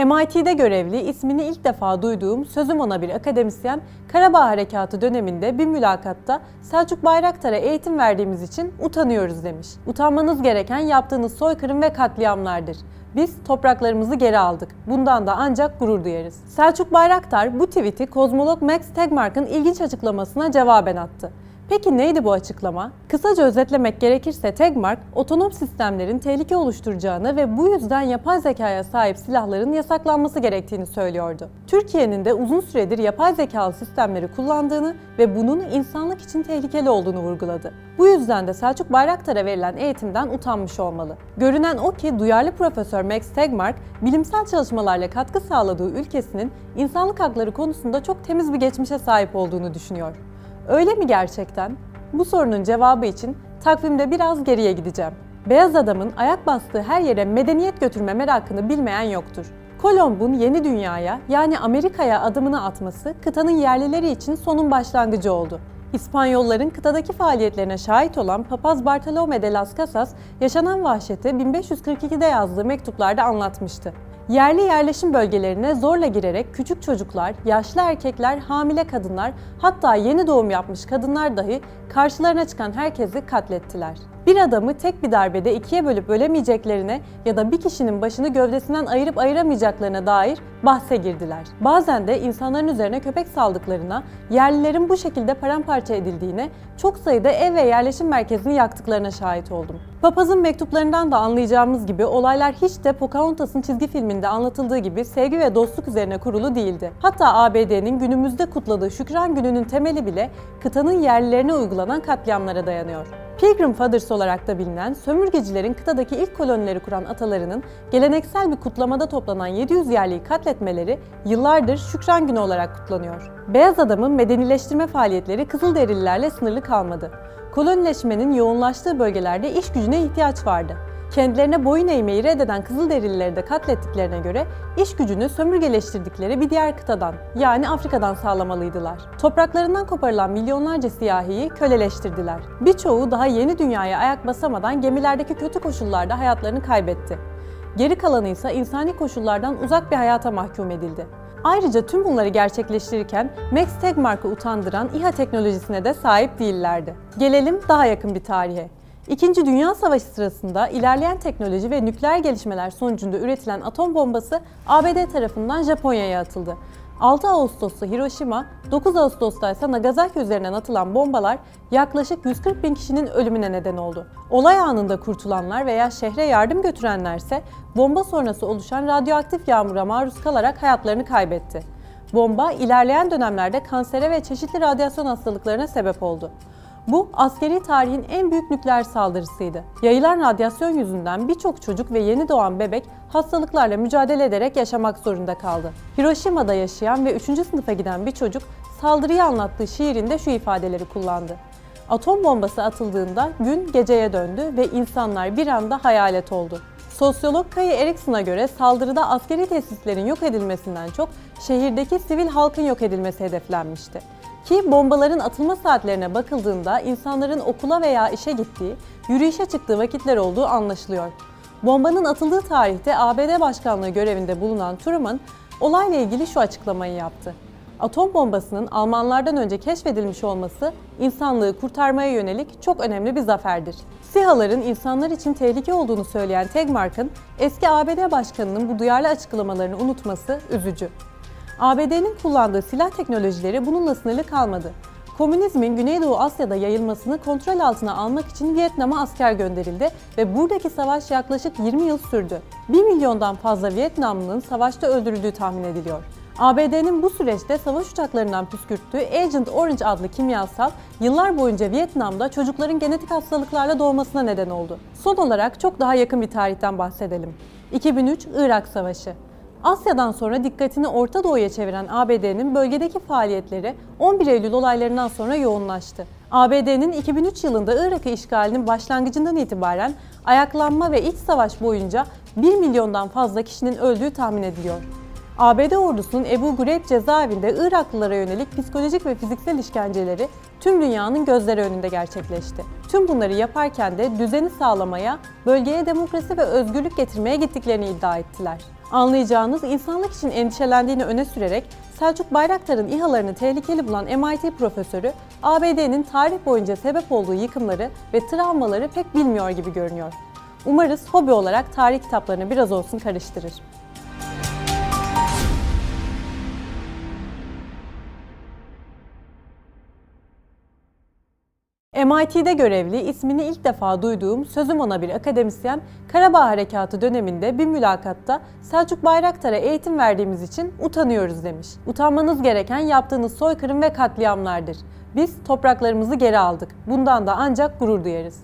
MIT'de görevli, ismini ilk defa duyduğum, sözüm ona bir akademisyen, Karabağ Harekatı döneminde bir mülakatta Selçuk Bayraktar'a eğitim verdiğimiz için utanıyoruz demiş. Utanmanız gereken yaptığınız soykırım ve katliamlardır. Biz topraklarımızı geri aldık. Bundan da ancak gurur duyarız. Selçuk Bayraktar bu tweet'i kozmolog Max Tegmark'ın ilginç açıklamasına cevaben attı. Peki neydi bu açıklama? Kısaca özetlemek gerekirse Tegmark, otonom sistemlerin tehlike oluşturacağını ve bu yüzden yapay zekaya sahip silahların yasaklanması gerektiğini söylüyordu. Türkiye'nin de uzun süredir yapay zekalı sistemleri kullandığını ve bunun insanlık için tehlikeli olduğunu vurguladı. Bu yüzden de Selçuk Bayraktar'a verilen eğitimden utanmış olmalı. Görünen o ki duyarlı Profesör Max Tegmark, bilimsel çalışmalarla katkı sağladığı ülkesinin insanlık hakları konusunda çok temiz bir geçmişe sahip olduğunu düşünüyor. Öyle mi gerçekten? Bu sorunun cevabı için takvimde biraz geriye gideceğim. Beyaz adamın ayak bastığı her yere medeniyet götürme merakını bilmeyen yoktur. Kolomb'un yeni dünyaya yani Amerika'ya adımını atması kıtanın yerlileri için sonun başlangıcı oldu. İspanyolların kıtadaki faaliyetlerine şahit olan Papaz Bartolomé de las Casas yaşanan vahşeti 1542'de yazdığı mektuplarda anlatmıştı. Yerli yerleşim bölgelerine zorla girerek küçük çocuklar, yaşlı erkekler, hamile kadınlar, hatta yeni doğum yapmış kadınlar dahi karşılarına çıkan herkesi katlettiler. Bir adamı tek bir darbede ikiye bölüp bölemeyeceklerine ya da bir kişinin başını gövdesinden ayırıp ayıramayacaklarına dair bahse girdiler. Bazen de insanların üzerine köpek saldıklarına, yerlilerin bu şekilde paramparça edildiğine, çok sayıda ev ve yerleşim merkezini yaktıklarına şahit oldum. Papazın mektuplarından da anlayacağımız gibi olaylar hiç de Pocahontas'ın çizgi filminde anlatıldığı gibi sevgi ve dostluk üzerine kurulu değildi. Hatta ABD'nin günümüzde kutladığı Şükran Günü'nün temeli bile kıtanın yerlilerine uygulanan katliamlara dayanıyor. Pilgrim Fathers olarak da bilinen, sömürgecilerin kıtadaki ilk kolonileri kuran atalarının geleneksel bir kutlamada toplanan 700 yerliyi katletmeleri yıllardır Şükran Günü olarak kutlanıyor. Beyaz adamın medenileştirme faaliyetleri Kızılderililerle sınırlı kalmadı. Kolonileşmenin yoğunlaştığı bölgelerde iş gücüne ihtiyaç vardı. Kendilerine boyun eğmeyi reddeden Kızılderilileri de katlettiklerine göre iş gücünü sömürgeleştirdikleri bir diğer kıtadan yani Afrika'dan sağlamalıydılar. Topraklarından koparılan milyonlarca siyahiyi köleleştirdiler. Birçoğu daha yeni dünyaya ayak basamadan gemilerdeki kötü koşullarda hayatlarını kaybetti. Geri kalanı ise insani koşullardan uzak bir hayata mahkum edildi. Ayrıca tüm bunları gerçekleştirirken Max Tegmark'ı utandıran İHA teknolojisine de sahip değillerdi. Gelelim daha yakın bir tarihe. İkinci Dünya Savaşı sırasında ilerleyen teknoloji ve nükleer gelişmeler sonucunda üretilen atom bombası ABD tarafından Japonya'ya atıldı. 6 Ağustos'ta Hiroşima, 9 Ağustos'ta ise Nagasaki üzerinden atılan bombalar yaklaşık 140 bin kişinin ölümüne neden oldu. Olay anında kurtulanlar veya şehre yardım götürenlerse bomba sonrası oluşan radyoaktif yağmura maruz kalarak hayatlarını kaybetti. Bomba ilerleyen dönemlerde kansere ve çeşitli radyasyon hastalıklarına sebep oldu. Bu, askeri tarihin en büyük nükleer saldırısıydı. Yayılan radyasyon yüzünden birçok çocuk ve yeni doğan bebek hastalıklarla mücadele ederek yaşamak zorunda kaldı. Hiroşima'da yaşayan ve 3. sınıfa giden bir çocuk saldırıyı anlattığı şiirinde şu ifadeleri kullandı. Atom bombası atıldığında gün geceye döndü ve insanlar bir anda hayalet oldu. Sosyolog Kay Erikson'a göre saldırıda askeri tesislerin yok edilmesinden çok şehirdeki sivil halkın yok edilmesi hedeflenmişti. Ki bombaların atılma saatlerine bakıldığında insanların okula veya işe gittiği, yürüyüşe çıktığı vakitler olduğu anlaşılıyor. Bombanın atıldığı tarihte ABD Başkanlığı görevinde bulunan Truman, olayla ilgili şu açıklamayı yaptı. Atom bombasının Almanlardan önce keşfedilmiş olması, insanlığı kurtarmaya yönelik çok önemli bir zaferdir. SİHA'ların insanlar için tehlike olduğunu söyleyen Tegmark'ın, eski ABD Başkanı'nın bu duyarlı açıklamalarını unutması üzücü. ABD'nin kullandığı silah teknolojileri bununla sınırlı kalmadı. Komünizmin Güneydoğu Asya'da yayılmasını kontrol altına almak için Vietnam'a asker gönderildi ve buradaki savaş yaklaşık 20 yıl sürdü. 1 milyondan fazla Vietnamlı'nın savaşta öldürüldüğü tahmin ediliyor. ABD'nin bu süreçte savaş uçaklarından püskürttüğü Agent Orange adlı kimyasal, yıllar boyunca Vietnam'da çocukların genetik hastalıklarla doğmasına neden oldu. Son olarak çok daha yakın bir tarihten bahsedelim. 2003 Irak Savaşı. Asya'dan sonra dikkatini Orta Doğu'ya çeviren ABD'nin bölgedeki faaliyetleri 11 Eylül olaylarından sonra yoğunlaştı. ABD'nin 2003 yılında Irak'ı işgalinin başlangıcından itibaren ayaklanma ve iç savaş boyunca 1 milyondan fazla kişinin öldüğü tahmin ediliyor. ABD ordusunun Ebu Ghraib cezaevinde Iraklılara yönelik psikolojik ve fiziksel işkenceleri tüm dünyanın gözleri önünde gerçekleşti. Tüm bunları yaparken de düzeni sağlamaya, bölgeye demokrasi ve özgürlük getirmeye gittiklerini iddia ettiler. Anlayacağınız insanlık için endişelendiğini öne sürerek Selçuk Bayraktar'ın İHA'larını tehlikeli bulan MIT profesörü, ABD'nin tarih boyunca sebep olduğu yıkımları ve travmaları pek bilmiyor gibi görünüyor. Umarız hobi olarak tarih kitaplarını biraz olsun karıştırır. MIT'de görevli, ismini ilk defa duyduğum sözüm ona bir akademisyen, Karabağ Harekatı döneminde bir mülakatta Selçuk Bayraktar'a eğitim verdiğimiz için utanıyoruz demiş. Utanmanız gereken yaptığınız soykırım ve katliamlardır. Biz topraklarımızı geri aldık. Bundan da ancak gurur duyarız.